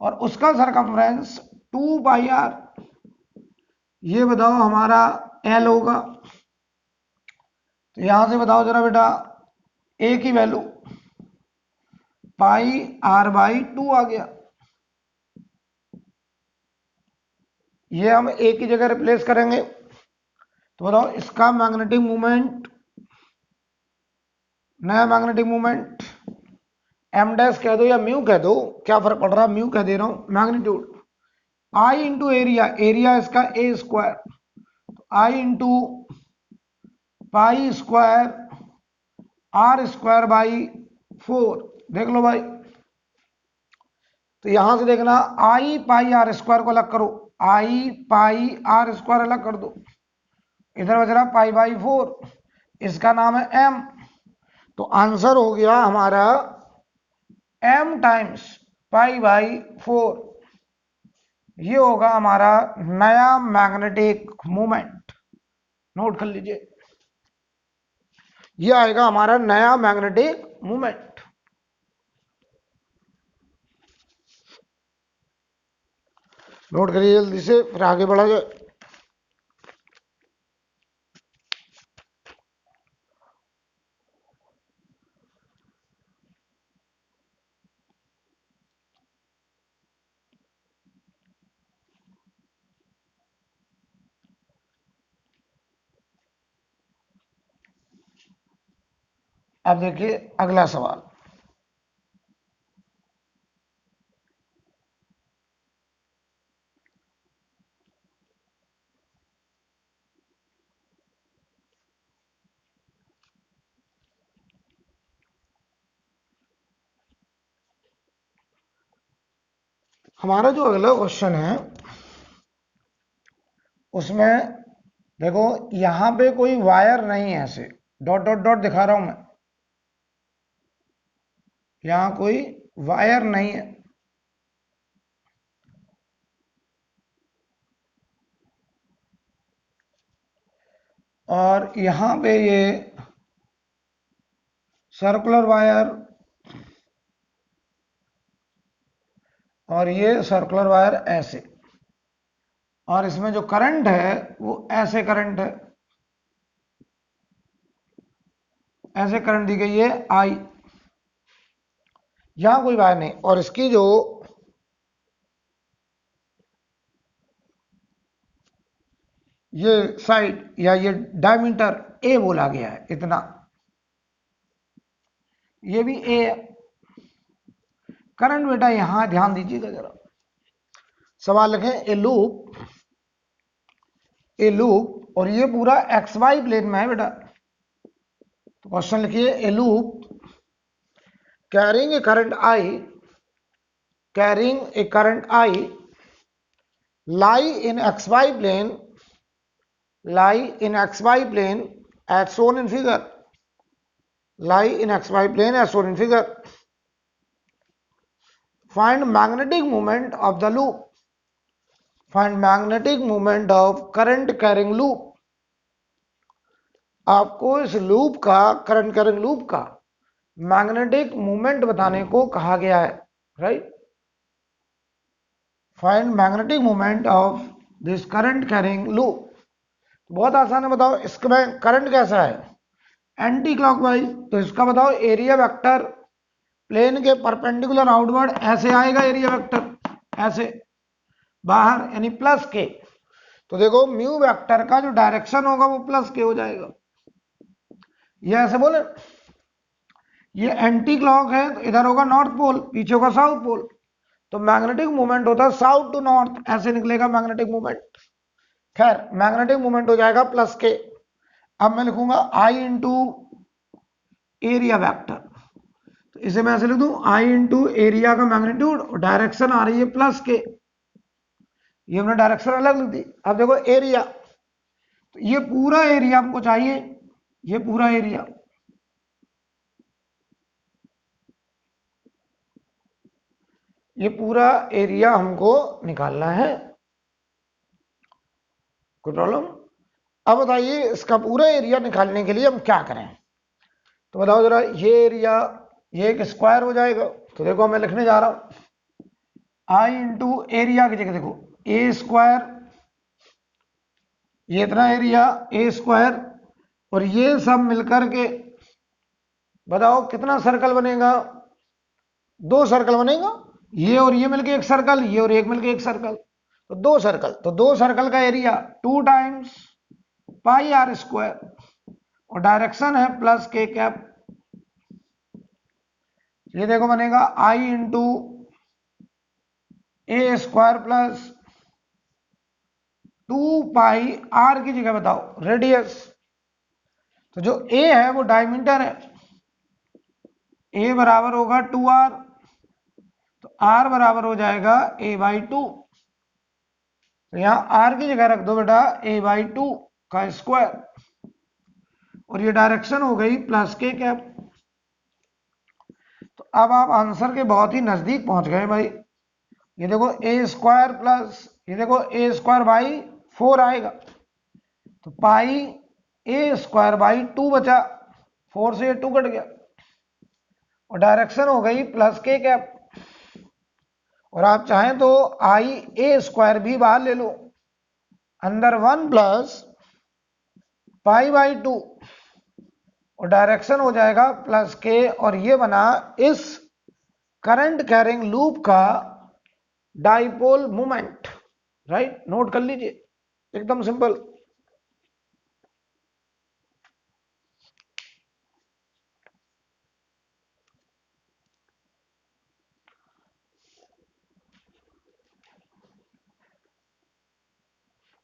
और उसका सरकमफ्रेंस 2πr, ये बताओ हमारा L होगा। तो यहां से बताओ जरा बेटा a की वैल्यू πr/2 आ गया, ये हम a की जगह रिप्लेस करेंगे, तो बताओ इसका मैग्नेटिक मोमेंट, नया मैग्नेटिक मोमेंट एम डैश कह दो या म्यू कह दो, क्या फर्क पड़ रहा है, म्यू कह दे रहा हूं, magnitude. I into area, area इसका a square, I into pi square r square by 4। देख लो भाई, तो यहां से देखना आई पाई आर स्क्वायर को अलग करो, आई पाई आर स्क्वायर अलग कर दो, इधर बच रहा पाई बाई 4, इसका नाम है एम। तो आंसर हो गया हमारा एम टाइम्स पाई बाई 4। ये होगा हमारा नया मैग्नेटिक मोमेंट, नोट कर लीजिए, ये आएगा हमारा नया मैग्नेटिक मोमेंट। नोट करिए जल्दी से, फिर आगे बढ़ा जाए। अब देखिए अगला सवाल, हमारा जो अगला क्वेश्चन है उसमें देखो यहां पे कोई वायर नहीं है, ऐसे डॉट डॉट डॉट दिखा रहा हूं मैं, यहां कोई वायर नहीं है, और यहां पे ये सर्कुलर वायर और ये सर्कुलर वायर ऐसे, और इसमें जो करंट है वो ऐसे करंट है, ऐसे करंट दी गई है आई, यहां कोई वायर नहीं, और इसकी जो ये साइड या ये डायमीटर ए बोला गया है इतना, ये भी ए है। करंट बेटा यहां ध्यान दीजिएगा जरा, सवाल लिखें ए लूप और ये पूरा एक्स वाई प्लेन में है बेटा, तो क्वेश्चन लिखिए ए loop carrying a current I, carrying a current I lie in xy plane, lie in xy plane as shown in figure, lie in xy plane as shown in figure. Find magnetic moment of the loop, find magnetic moment of current carrying loop. आपको इस loop का, current carrying loop का magnetic movement बताने को कहा गया है, right. Find magnetic movement of this current carrying loop. बहुत आसान है, बताओ इसमें करंट कैसा है, एंटी क्लॉकवाइज, तो इसका बताओ एरिया वेक्टर प्लेन के परपेंडिकुलर आउटवर्ड ऐसे आएगा, एरिया वेक्टर ऐसे बाहर यानी प्लस के, तो देखो म्यू वेक्टर का जो डायरेक्शन होगा वो प्लस के हो जाएगा, ये ऐसे बोले, ये एंटी क्लॉक है तो इधर होगा नॉर्थ पोल, पीछे होगा साउथ पोल, तो मैग्नेटिक मूवमेंट होता है साउथ टू नॉर्थ, ऐसे निकलेगा मैग्नेटिक मूवमेंट। खैर मैग्नेटिक मूवमेंट हो जाएगा प्लस के। अब मैं लिखूंगा आई इंटू एरिया वेक्टर, तो इसे मैं ऐसे लिख दूं आई इंटू एरिया का मैग्नीट्यूड और डायरेक्शन आ रही है प्लस के, ये हमने डायरेक्शन अलग लिख दी। अब देखो एरिया, तो ये पूरा एरिया हमको चाहिए, ये पूरा एरिया, ये पूरा एरिया हमको निकालना है, कोई प्रॉब्लम। अब बताइए इसका पूरा एरिया निकालने के लिए हम क्या करें, तो बताओ जरा, ये एरिया ये एक स्क्वायर हो जाएगा, तो देखो मैं लिखने जा रहा हूं आई इंटू एरिया की जगह देखो ए स्क्वायर, ये इतना एरिया ए स्क्वायर, और ये सब मिलकर के बताओ कितना सर्कल बनेगा, 2 सर्कल बनेगा, ये और ये मिलके एक सर्कल, ये और एक मिलके एक सर्कल, तो 2 सर्कल, तो 2 सर्कल का area 2 times pi are square, और डायरेक्शन है प्लस के कैप, ये देखो बनेगा I into a square plus 2 pi r की जगह बताओ रेडियस। तो जो ए है वो डायमीटर है, ए बराबर होगा 2r, तो r बराबर हो जाएगा a/2। तो यहां r की जगह रख दो बेटा a/2 का स्क्वायर, और ये डायरेक्शन हो गई प्लस के कैप। तो अब आप आंसर के बहुत ही नजदीक पहुंच गए भाई। ये देखो ए स्क्वायर प्लस, ये देखो ए स्क्वायर बाई 4 आएगा, तो पाई ए स्क्वायर बाई 2 बचा, 4 से 2 कट गया, और डायरेक्शन हो गई प्लस के कैप। और आप चाहें तो आई ए स्क्वायर भी बाहर ले लो, अंदर 1 प्लस पाई/2, और डायरेक्शन हो जाएगा प्लस के, और ये बना इस करंट कैरिंग लूप का डाइपोल मोमेंट। राइट, नोट कर लीजिए, एकदम सिंपल।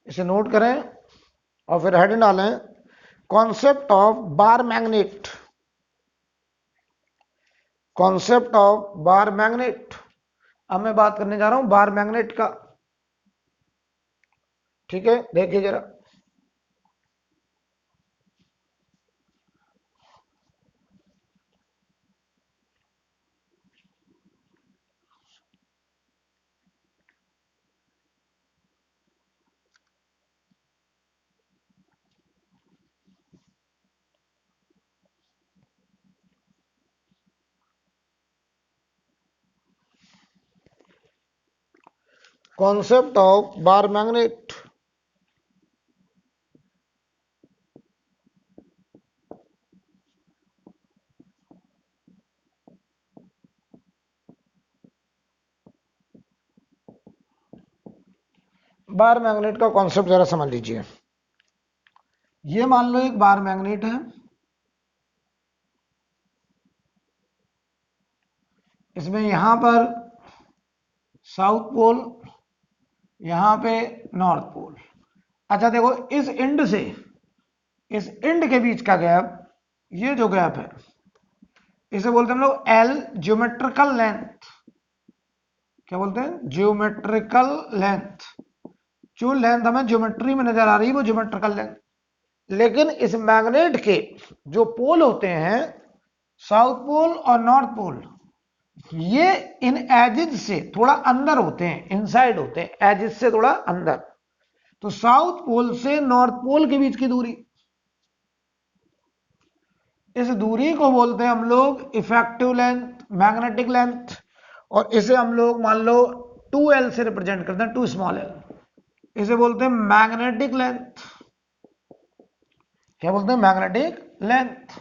इसे नोट करें और फिर हेड डालें, concept of bar magnet. Concept of bar magnet, अब मैं बात करने जा रहा हूं बार मैग्नेट का। ठीक है, देखिए जरा। Concept of bar magnet. Bar magnet का कॉन्सेप्ट जरा समझ लीजिए। ये मान लो एक बार मैग्नेट है, इसमें यहां पर साउथ पोल, यहां पे नॉर्थ पोल। अच्छा देखो, इस एंड से इस एंड के बीच का गैप, ये जो गैप है इसे बोलते हैं हम लोग एल, ज्योमेट्रिकल लेंथ। क्या बोलते हैं? Geometrical length. जो लेंथ हमें ज्योमेट्री में नजर आ रही है वो ज्योमेट्रिकल लेंथ। लेकिन इस मैग्नेट के जो पोल होते हैं, साउथ पोल और नॉर्थ पोल, ये इन एजिज से थोड़ा अंदर होते हैं, इनसाइड होते हैं, एजिज से थोड़ा अंदर। तो साउथ पोल से नॉर्थ पोल के बीच की दूरी, इस दूरी को बोलते हैं हम लोग इफेक्टिव लेंथ, मैग्नेटिक लेंथ। और इसे हम लोग मान लो 2l से रिप्रेजेंट करते हैं, 2 स्मॉल l, इसे बोलते हैं मैग्नेटिक लेंथ। क्या बोलते हैं? Magnetic length.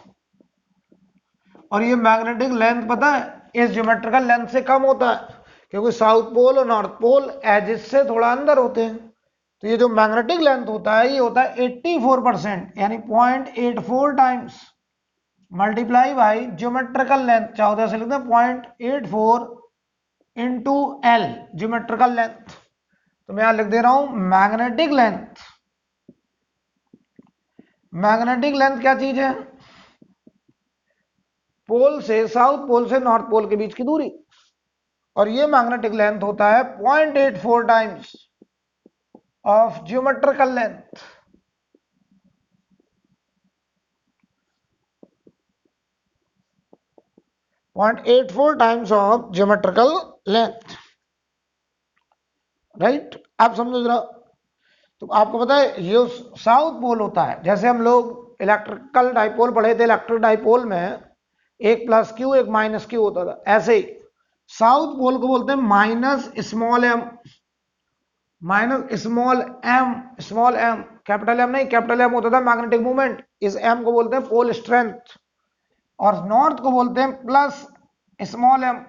और ये मैग्नेटिक लेंथ पता है इस ज्योमेट्रिकल लेंथ से कम होता है, क्योंकि साउथ पोल और नॉर्थ पोल एजिस से थोड़ा अंदर होते हैं। तो ये जो मैग्नेटिक लेंथ होता है, ये होता है 84%, यानी 0.84 times multiply by geometrical length. चाहो तो ऐसे लिखते हैं 0.84 इंटू एल, ज्योमेट्रिकल लेंथ। तो मैं यहां लिख दे रहा हूं मैग्नेटिक लेंथ। मैग्नेटिक लेंथ क्या चीज है? पोल से, साउथ पोल से नॉर्थ पोल के बीच की दूरी। और ये मैग्नेटिक लेंथ होता है 0.84 times of geometrical length. 0.84 times of geometrical length. Right, आप समझो जरा। तो आपको पता है ये साउथ पोल होता है, जैसे हम लोग इलेक्ट्रिकल डाइपोल पढ़े थे, इलेक्ट्रिक डाइपोल में एक प्लस क्यू एक माइनस क्यू होता था, ऐसे ही साउथ पोल को बोलते हैं minus small M, minus small M, capital M नहीं, कैपिटल एम होता था मैग्नेटिक मूवमेंट, इस एम को बोलते हैं पोल स्ट्रेंथ। और नॉर्थ को बोलते हैं plus small m.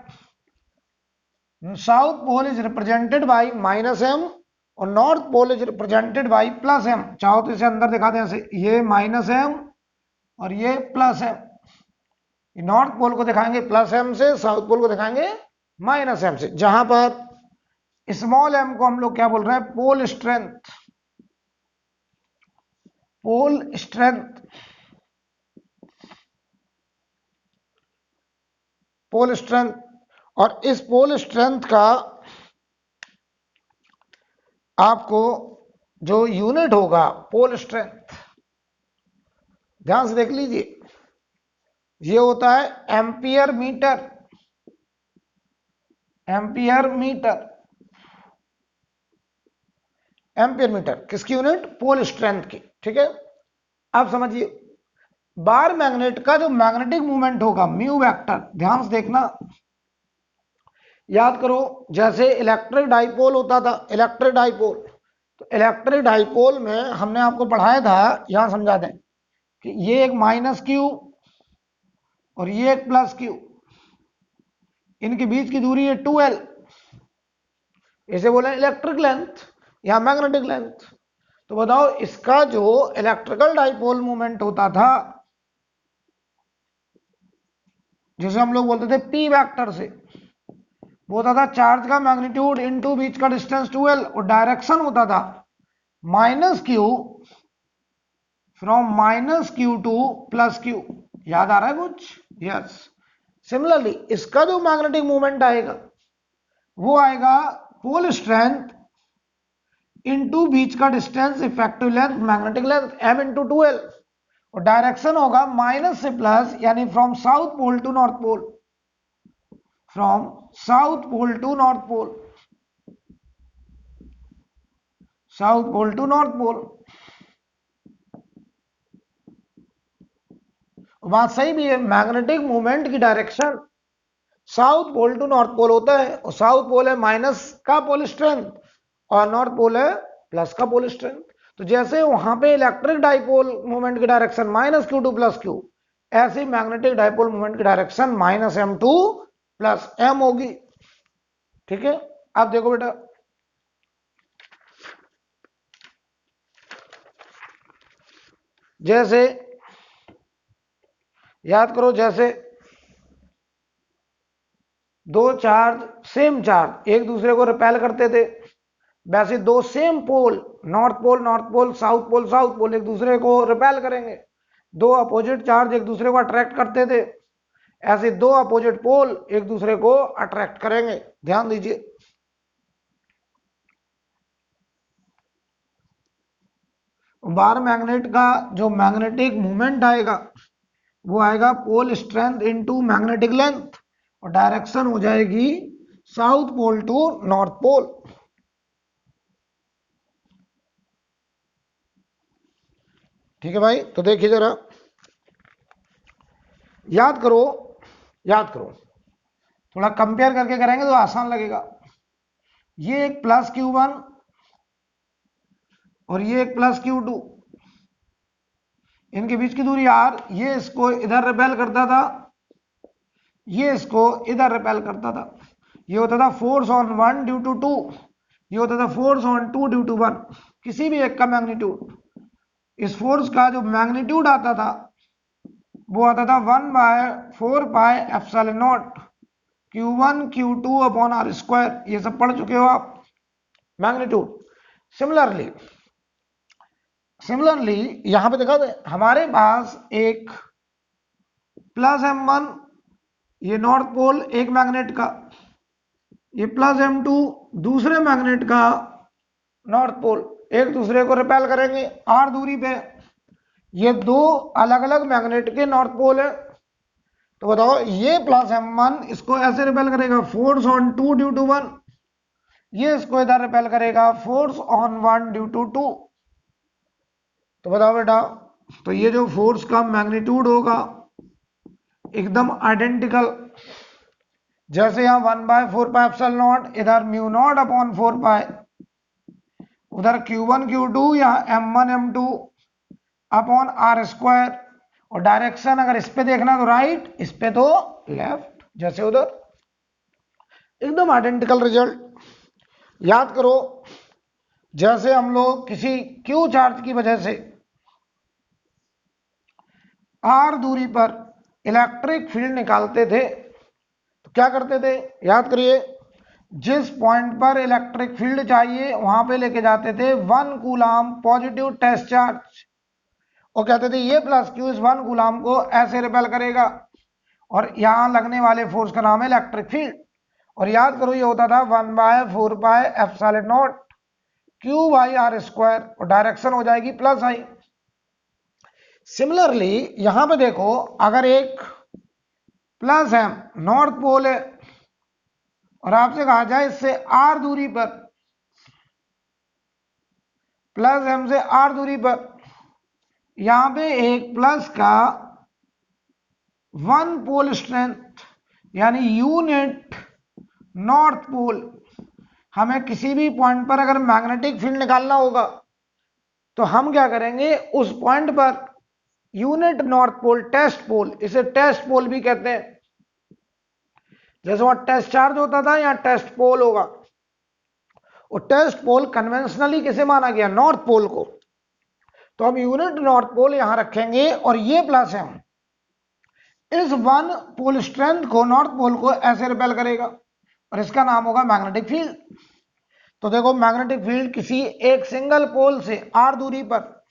South pole is represented by minus m और north pole is represented by plus m. चाहो तो इसे अंदर दिखा दें ऐसे, ये माइनस एम और ये प्लस एम। नॉर्थ पोल को दिखाएंगे प्लस एम से, साउथ पोल को दिखाएंगे माइनस एम से। जहां पर स्मॉल एम को हम लोग क्या बोल रहे हैं, pole strength, pole strength, pole strength. और इस पोल स्ट्रेंथ का आपको जो यूनिट होगा पोल स्ट्रेंथ, ध्यान से देख लीजिए, ये होता है ampere metre, ampere metre, ampere metre किसकी यूनिट, पोल स्ट्रेंथ की। ठीक है, अब समझिए बार मैग्नेट का जो मैग्नेटिक मूवमेंट होगा म्यू वेक्टर, ध्यान से देखना, याद करो जैसे इलेक्ट्रिक डाइपोल होता था, इलेक्ट्रिक डाइपोल, तो इलेक्ट्रिक डाइपोल में हमने आपको पढ़ाया था, यहां समझा दें कि ये एक माइनस क्यू और ये एक प्लस क्यू, इनके बीच की दूरी है 2l, इसे बोले इलेक्ट्रिक लेंथ या मैग्नेटिक लेंथ। तो बताओ इसका जो इलेक्ट्रिकल डाइपोल मूवमेंट होता था, जिसे हम लोग बोलते थे पी वेक्टर से, वो होता था चार्ज का मैग्नीट्यूड इनटू बीच का डिस्टेंस 2l, और डायरेक्शन होता था minus Q from minus Q to plus Q. याद आ रहा है कुछ? यस। सिमिलरली इसका जो मैग्नेटिक मूवमेंट आएगा वो आएगा पोल स्ट्रेंथ इनटू बीच का distance effective length magnetic length m into 2l, और डायरेक्शन होगा माइनस से प्लस, यानी from south pole to north pole, from south pole to north pole, south pole to north pole. बात सही भी है, मैग्नेटिक मूवमेंट की direction south pole to north pole होता है, और साउथ पोल है माइनस का पोल स्ट्रेंथ और नॉर्थ पोल है प्लस का पोल स्ट्रेंथ। तो जैसे वहां पे इलेक्ट्रिक डाइपोल मूवमेंट की direction minus Q to plus Q, ऐसे मैग्नेटिक डाइपोल मूवमेंट की direction minus M to plus M होगी। ठीक है, अब देखो बेटा, जैसे याद करो, जैसे दो चार्ज, सेम चार्ज एक दूसरे को रिपेल करते थे, वैसे दो same pole, north pole, south pole एक दूसरे को रिपेल करेंगे। दो अपोजिट चार्ज एक दूसरे को अट्रैक्ट करते थे, ऐसे दो अपोजिट पोल एक दूसरे को अट्रैक्ट करेंगे। ध्यान दीजिए, बार मैग्नेट का जो मैग्नेटिक मूवमेंट आएगा वो आएगा pole strength into magnetic length, और डायरेक्शन हो जाएगी south pole to north pole. ठीक है भाई, तो देखिए जरा, याद करो, याद करो, थोड़ा कंपेयर करके करेंगे तो आसान लगेगा। ये एक प्लस Q1 और ये एक प्लस Q2, इनके बीच की दूरी r, ये इसको इधर रिपेल करता था, ये इसको इधर रिपेल करता था। ये होता था फोर्स ऑन 1 ड्यू टू 2, ये होता था फोर्स ऑन 2 ड्यू टू 1, किसी भी एक का मैग्नीट्यूड। इस फोर्स का जो मैग्नीट्यूड आता था वो आता था 1/4πε0 Q1 Q2 upon R square. ये सब पढ़ चुके हो आप, मैग्नीट्यूड। सिमिलरली यहां पे देखा हमारे पास एक प्लस M1, ये नॉर्थ पोल एक मैग्नेट का, ये प्लस M2 दूसरे मैग्नेट का नॉर्थ पोल, एक दूसरे को रिपेल करेंगे r दूरी पे। ये दो अलग अलग मैग्नेट के नॉर्थ पोल है। तो बताओ ये प्लस M1 इसको ऐसे रिपेल करेगा फोर्स ऑन 2 ड्यू टू 1, ये इसको इधर रिपेल करेगा फोर्स ऑन 1 ड्यू टू 2। तो बताओ बेटा, तो ये जो फोर्स का मैग्नीट्यूड होगा एकदम आइडेंटिकल, जैसे यहां 1/4πε0, इधर μ0 अपॉन 4π, उधर Q1 Q2 या M1 M2 upon R square, और डायरेक्शन अगर इस पे देखना तो राइट, इस पे तो लेफ्ट, जैसे उधर, एकदम आइडेंटिकल रिजल्ट। याद करो, जैसे हम लोग किसी Q चार्ज की वजह से r दूरी पर इलेक्ट्रिक फील्ड निकालते थे तो क्या करते थे, याद करिए, जिस पॉइंट पर इलेक्ट्रिक फील्ड चाहिए वहां पे लेके जाते थे 1 कूलाम पॉजिटिव टेस्ट चार्ज और कहते थे ये प्लस क्यू इस 1 कूलाम को ऐसे रिपेल करेगा और यहां लगने वाले फोर्स का नाम है इलेक्ट्रिक फील्ड। और याद करो ये होता था 1/4πε0 Q/r² और डायरेक्शन हो जाएगी प्लस आई। सिमिलरली यहां पे देखो, अगर एक प्लस एम नॉर्थ पोल है और आपसे कहा जाए इससे आर दूरी पर, प्लस एम से आर दूरी पर यहां पे एक प्लस का 1 पोल स्ट्रेंथ यानी यूनिट नॉर्थ पोल, हमें किसी भी पॉइंट पर अगर मैग्नेटिक फील्ड निकालना होगा तो हम क्या करेंगे, उस पॉइंट पर unit north pole test pole, इसे टेस्ट पोल भी कहते हैं, जैसे वहां टेस्ट चार्ज होता था यहां टेस्ट पोल होगा। और टेस्ट पोल कन्वेंशनली किसे माना गया, नॉर्थ पोल को, तो हम यूनिट नॉर्थ पोल यहां रखेंगे और ये प्लस है इस 1 पोल स्ट्रेंथ को नॉर्थ पोल को ऐसे रिपेल करेगा और इसका नाम होगा मैग्नेटिक फील्ड। तो देखो मैग्नेटिक फील्ड किसी एक सिंगल पोल से आर दूरी पर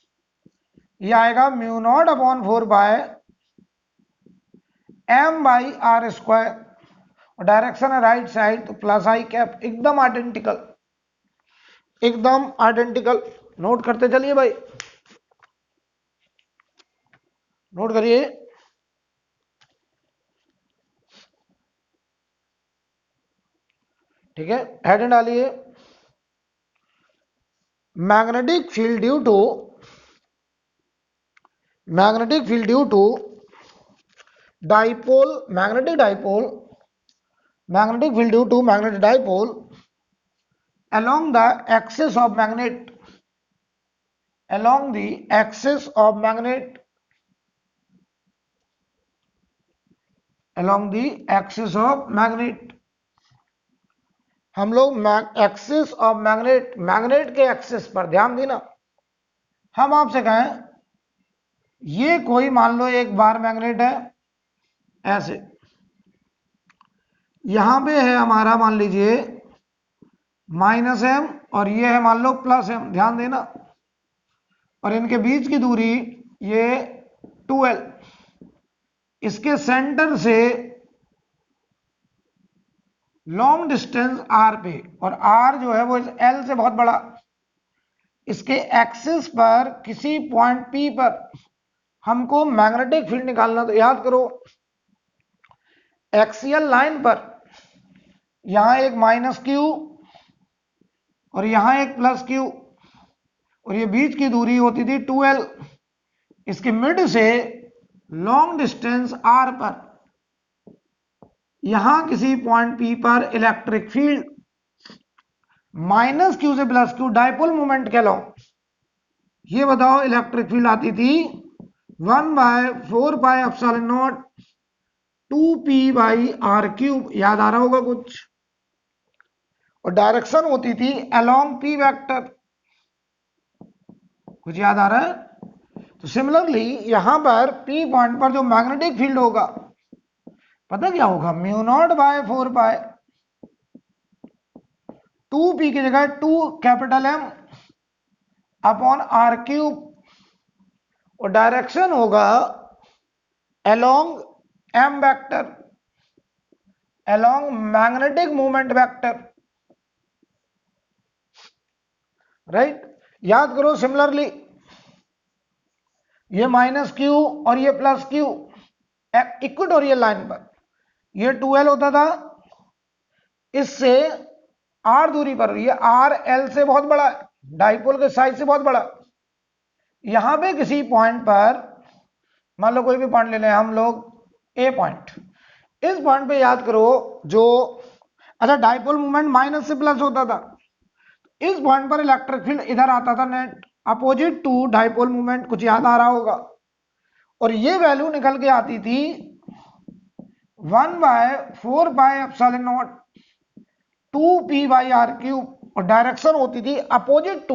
यह आएगा μ0/4πm/r² और डायरेक्शन है राइट साइड तो प्लस आई कैप, एकदम आइडेंटिकल, एकदम आइडेंटिकल। नोट करते चलिए भाई, नोट करिए। ठीक है, हेड डालिए, magnetic field due to dipole, magnetic dipole along the axis of magnet, हम लोग एक्सिस ऑफ मैग्नेट के एक्सिस पर ध्यान देना। हम आपसे कहें ये कोई मान लो एक बार मैग्नेट है ऐसे, यहां पे है हमारा मान लीजिए -m और ये है मान लो +m, ध्यान देना, और इनके बीच की दूरी ये 2l, इसके सेंटर से लॉन्ग डिस्टेंस r पे, और r जो है वो इस l से बहुत बड़ा, इसके एक्सिस पर किसी पॉइंट P पर हमको मैग्नेटिक फील्ड निकालना। तो याद करो एक्सियल लाइन पर यहां एक -q और यहां एक +q और ये बीच की दूरी होती थी 2l, इसके मिड से लॉन्ग डिस्टेंस r पर यहां किसी पॉइंट P पर इलेक्ट्रिक फील्ड -q से +q डायपोल मोमेंट कहलाओ। ये बताओ इलेक्ट्रिक फील्ड आती थी 1/4πε0 2p/r³, याद आ रहा होगा कुछ, और डायरेक्शन होती थी अलोंग p वेक्टर, कुछ याद आ रहा है। तो सिमिलरली यहां पर p पॉइंट पर जो मैग्नेटिक फील्ड होगा पता क्या होगा, μ0/4π 2p की जगह 2M अपॉन r³ और डायरेक्शन होगा along m vector, along magnetic moment vector, right. याद करो सिमिलरली ये -q और ये +q इक्वेटोरियल लाइन पर ये 2l होता था, इससे r दूरी पर ये r l से बहुत बड़ा है, डाइपोल के साइज से बहुत बड़ा। यहां पे किसी पॉइंट पर मान लो कोई भी पॉइंट ले लें हम लोग A पॉइंट, इस पॉइंट पे याद करो जो अच्छा डाइपोल मूवमेंट माइनस से प्लस होता था, इस पॉइंट पर इलेक्ट्रिक फील्ड इधर आता था net opposite to dipole movement, कुछ याद आ रहा होगा, और ये वैल्यू निकल के आती थी 1/4πε0 2p/r³ और डायरेक्शन होती थी अपोजिट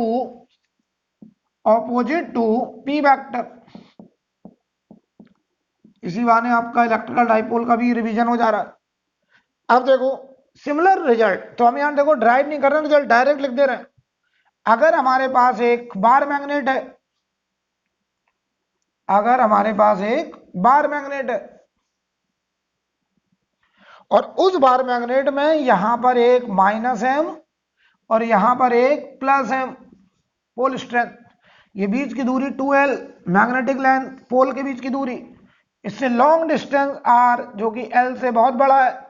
टू p वेक्टर, इसी बहाने आपका इलेक्ट्रिकल डाइपोल का भी रिवीजन हो जा रहा है। अब देखो सिमिलर रिजल्ट, तो हम यहाँ देखो ड्राइव नहीं कर रहे हैं, रिजल्ट डायरेक्ट लिख दे रहे हैं। अगर हमारे पास एक बार मैग्नेट है, अगर हमारे पास एक बार मैग्नेट है और उस बार मैग्नेट में यहां पर एक -m और यहां पर एक +m पोल स्ट्रेंथ, ये बीच की दूरी 2l, मैग्नेटिक लेंथ पोल के बीच की दूरी, इससे लॉन्ग डिस्टेंस r जो कि l से बहुत बड़ा है।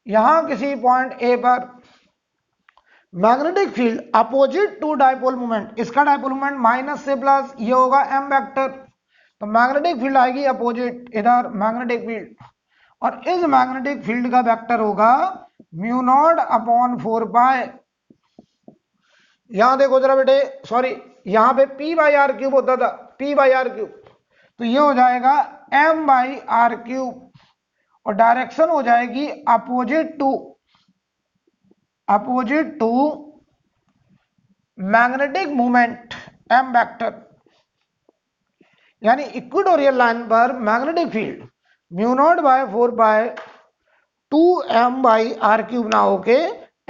यहां किसी पॉइंट A पर magnetic field opposite to dipole moment, इसका डाइपोल मोमेंट माइनस से प्लस, ये होगा m वेक्टर, तो मैग्नेटिक फील्ड आएगी अपोजिट इधर मैग्नेटिक फील्ड, और इस मैग्नेटिक फील्ड का वेक्टर होगा μ0/4π। यहां देखो जरा बेटे, सॉरी यहां पे p/r³ होता था, p/r³, तो ये हो जाएगा m/r³ और डायरेक्शन हो जाएगी opposite to magnetic movement m vector, यानी इक्वेटोरियल लाइन पर मैग्नेटिक फील्ड μ0/4π 2m/r³ ना होके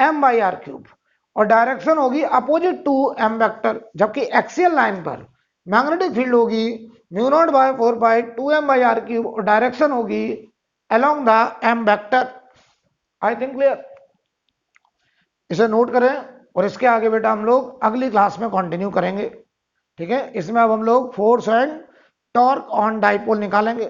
m/r³, और डायरेक्शन होगी अपोजिट टू m वेक्टर, जबकि एक्सियल लाइन पर मैग्नेटिक फील्ड होगी μ0/4π 2m/r³ और डायरेक्शन होगी along the m vector. I think clear, इसे नोट करें और इसके आगे बेटा हम लोग अगली क्लास में कंटिन्यू करेंगे। ठीक है, इसमें अब हम लोग force and torque on dipole निकालेंगे।